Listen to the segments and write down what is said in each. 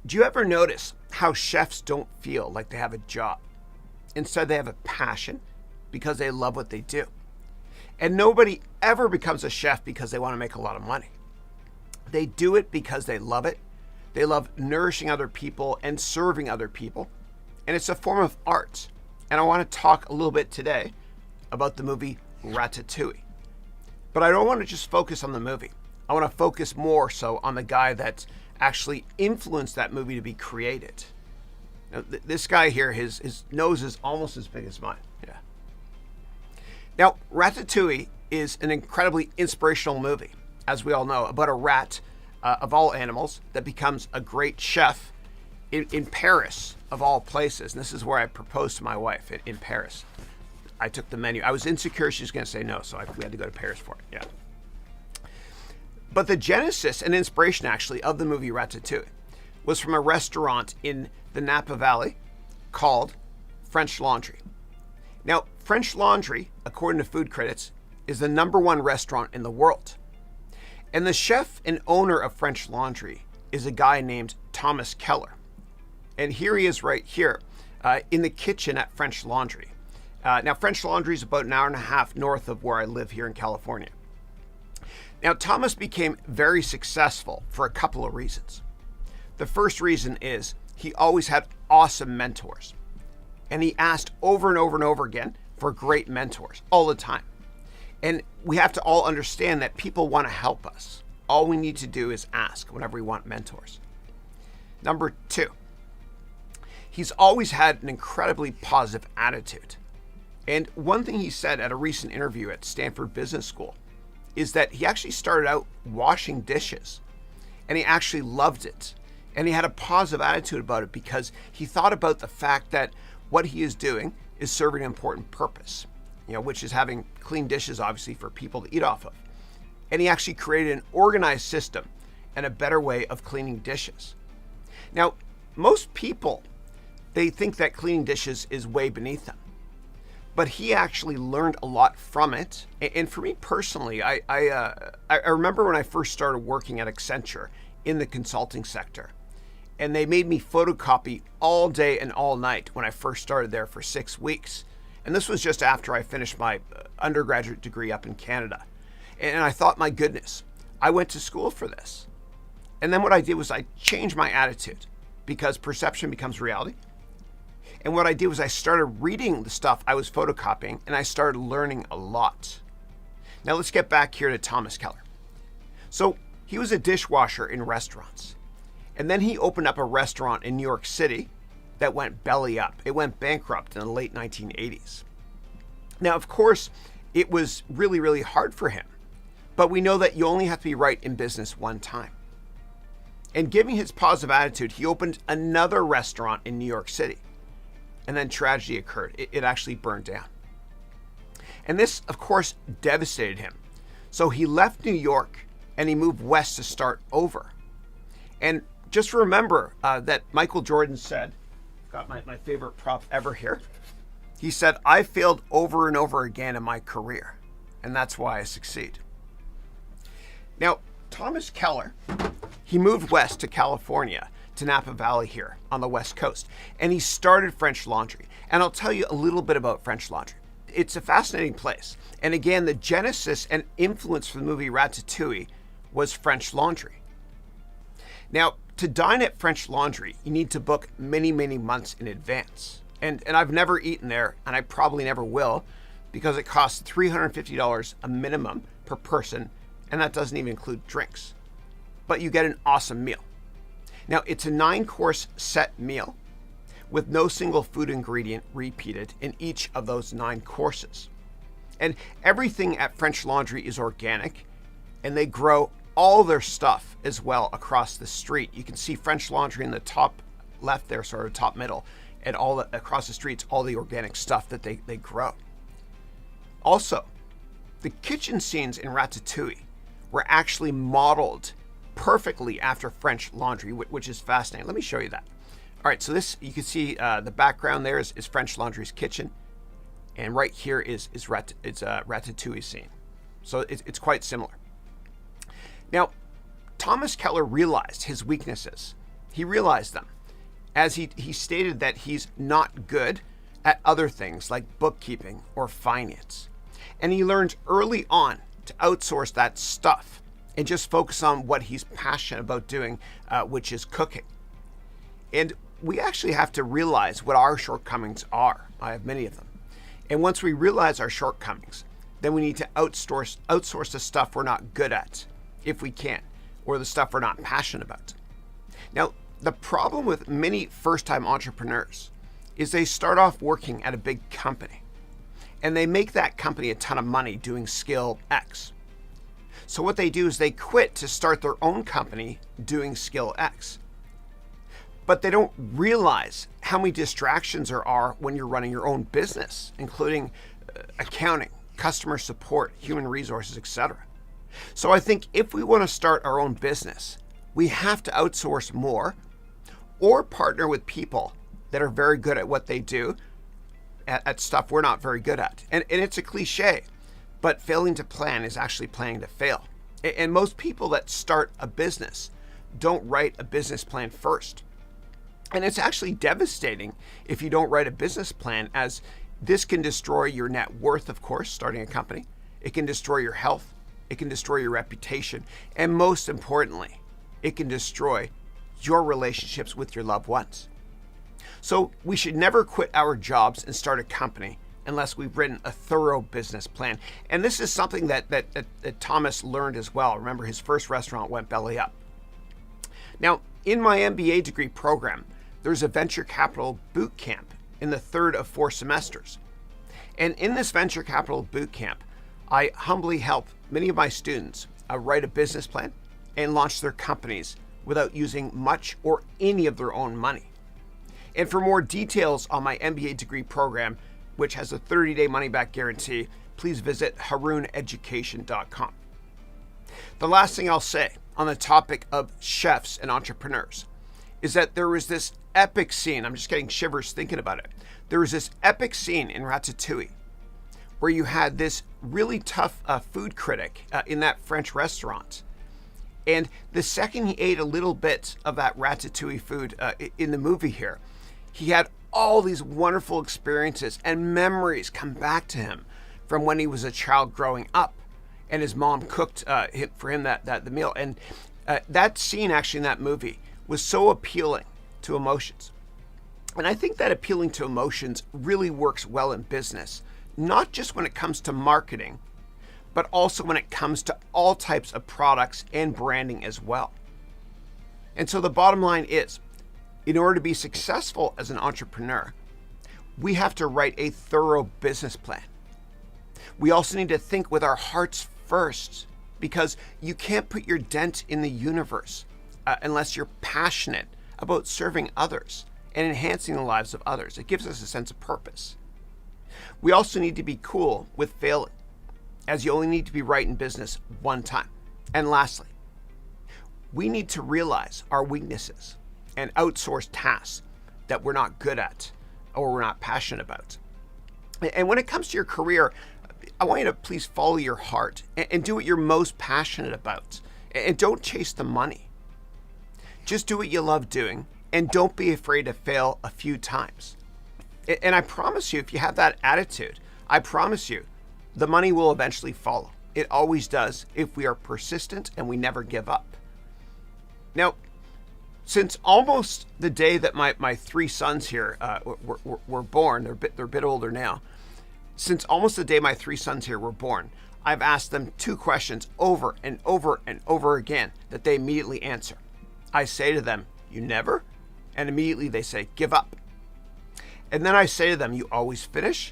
Do you ever notice how chefs don't feel like they have a job? Instead, they have a passion because they love what they do. And nobody ever becomes a chef because they want to make a lot of money. They do it because they love it. They love nourishing other people and serving other people. And it's a form of art. And I want to talk a little bit today about the movie Ratatouille. But I don't want to just focus on the movie. I want to focus more so on the guy that actually influenced that movie to be created. Now, this guy here, his nose is almost as big as mine. Yeah. Now, Ratatouille is an incredibly inspirational movie, as we all know, about a rat of all animals that becomes a great chef in Paris, of all places. And this is where I proposed to my wife, in Paris. I took the menu. I was insecure she was going to say no, so we had to go to Paris for it. Yeah. But the genesis and inspiration, actually, of the movie Ratatouille was from a restaurant in the Napa Valley called French Laundry. Now, French Laundry, according to food critics, is the #1 restaurant in the world. And the chef and owner of French Laundry is a guy named Thomas Keller. And here he is right here in the kitchen at French Laundry. Now, French Laundry is about an hour and a half north of where I live here in California. Now, Thomas became very successful for a couple of reasons. The first reason is he always had awesome mentors. And he asked over and over and over again for great mentors all the time. And we have to all understand that people want to help us. All we need to do is ask whenever we want mentors. Number 2, he's always had an incredibly positive attitude. And one thing he said at a recent interview at Stanford Business School is that he actually started out washing dishes, and he actually loved it. And he had a positive attitude about it because he thought about the fact that what he is doing is serving an important purpose, which is having clean dishes, obviously, for people to eat off of. And he actually created an organized system and a better way of cleaning dishes. Now, most people, they think that cleaning dishes is way beneath them. But he actually learned a lot from it. And for me personally, I remember when I first started working at Accenture in the consulting sector. And they made me photocopy all day and all night when I first started there for 6 weeks. And this was just after I finished my undergraduate degree up in Canada. And I thought, my goodness, I went to school for this. And then what I did was I changed my attitude because perception becomes reality. And what I did was I started reading the stuff I was photocopying, and I started learning a lot. Now let's get back here to Thomas Keller. So he was a dishwasher in restaurants. And then he opened up a restaurant in New York City that went belly up. It went bankrupt in the late 1980s. Now, of course, it was really, really hard for him. But we know that you only have to be right in business one time. And given his positive attitude, he opened another restaurant in New York City. And then tragedy occurred. It actually burned down. And this, of course, devastated him. So he left New York and he moved west to start over. And just remember that Michael Jordan said, got my favorite prop ever here. He said, I failed over and over again in my career, and that's why I succeed. Now, Thomas Keller, he moved west to California, to Napa Valley here on the West Coast, and he started French Laundry. And I'll tell you a little bit about French Laundry. It's a fascinating place. And again, the genesis and influence for the movie Ratatouille was French Laundry. Now, to dine at French Laundry, you need to book many, many months in advance. And I've never eaten there, and I probably never will, because it costs $350 a minimum per person, and that doesn't even include drinks. But you get an awesome meal. Now, it's a 9-course set meal with no single food ingredient repeated in each of those 9 courses. And everything at French Laundry is organic, and they grow all their stuff as well across the street. You can see French Laundry in the top left there, sort of top middle, and across the streets, all the organic stuff that they grow. Also, the kitchen scenes in Ratatouille were actually modeled perfectly after French Laundry, which is fascinating. Let me show you that. All right, so this, you can see the background there is French Laundry's kitchen, and right here is a Ratatouille scene. So it's quite similar. Now, Thomas Keller realized his weaknesses. He realized them, as he stated that he's not good at other things like bookkeeping or finance. And he learned early on to outsource that stuff and just focus on what he's passionate about doing, which is cooking. And we actually have to realize what our shortcomings are. I have many of them. And once we realize our shortcomings, then we need to outsource the stuff we're not good at, if we can, or the stuff we're not passionate about. Now, the problem with many first-time entrepreneurs is they start off working at a big company, and they make that company a ton of money doing skill X. So what they do is they quit to start their own company doing skill X. But they don't realize how many distractions there are when you're running your own business, including accounting, customer support, human resources, etc. So I think if we want to start our own business, we have to outsource more or partner with people that are very good at what they do, at stuff we're not very good at. And it's a cliche, but failing to plan is actually planning to fail. And most people that start a business don't write a business plan first. And it's actually devastating if you don't write a business plan, as this can destroy your net worth, of course, starting a company. It can destroy your health. It can destroy your reputation. And most importantly, it can destroy your relationships with your loved ones. So we should never quit our jobs and start a company unless we've written a thorough business plan. And this is something that Thomas learned as well. Remember, his first restaurant went belly up. Now, in my MBA degree program, there's a venture capital boot camp in the third of 4 semesters. And in this venture capital boot camp, I humbly help many of my students write a business plan and launch their companies without using much or any of their own money. And for more details on my MBA degree program, which has a 30-day money-back guarantee, please visit haruneducation.com. The last thing I'll say on the topic of chefs and entrepreneurs is that there was this epic scene. I'm just getting shivers thinking about it. There was this epic scene in Ratatouille where you had this really tough food critic in that French restaurant. And the second he ate a little bit of that Ratatouille food in the movie here, he had all these wonderful experiences and memories come back to him from when he was a child growing up, and his mom cooked for him the meal. And that scene actually in that movie was so appealing to emotions. And I think that appealing to emotions really works well in business, not just when it comes to marketing, but also when it comes to all types of products and branding as well. And so the bottom line is, in order to be successful as an entrepreneur, we have to write a thorough business plan. We also need to think with our hearts first, because you can't put your dent in the universe unless you're passionate about serving others and enhancing the lives of others. It gives us a sense of purpose. We also need to be cool with failing, as you only need to be right in business one time. And lastly, we need to realize our weaknesses and outsource tasks that we're not good at or we're not passionate about. And when it comes to your career, I want you to please follow your heart and do what you're most passionate about. And don't chase the money. Just do what you love doing, and don't be afraid to fail a few times. And I promise you, if you have that attitude, I promise you, the money will eventually follow. It always does if we are persistent and we never give up. Now, since almost the day that my 3 sons here were born, they're a bit older now. Since almost the day my 3 sons here were born, I've asked them 2 questions over and over and over again that they immediately answer. I say to them, "You never?" And immediately they say, "Give up." And then I say to them, "You always finish?"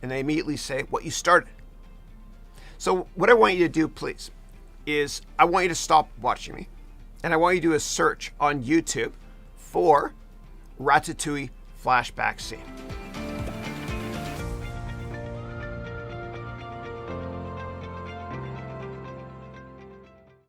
And they immediately say, "What you started." So what I want you to do, please, is I want you to stop watching me, and I want you to do a search on YouTube for Ratatouille flashback scene.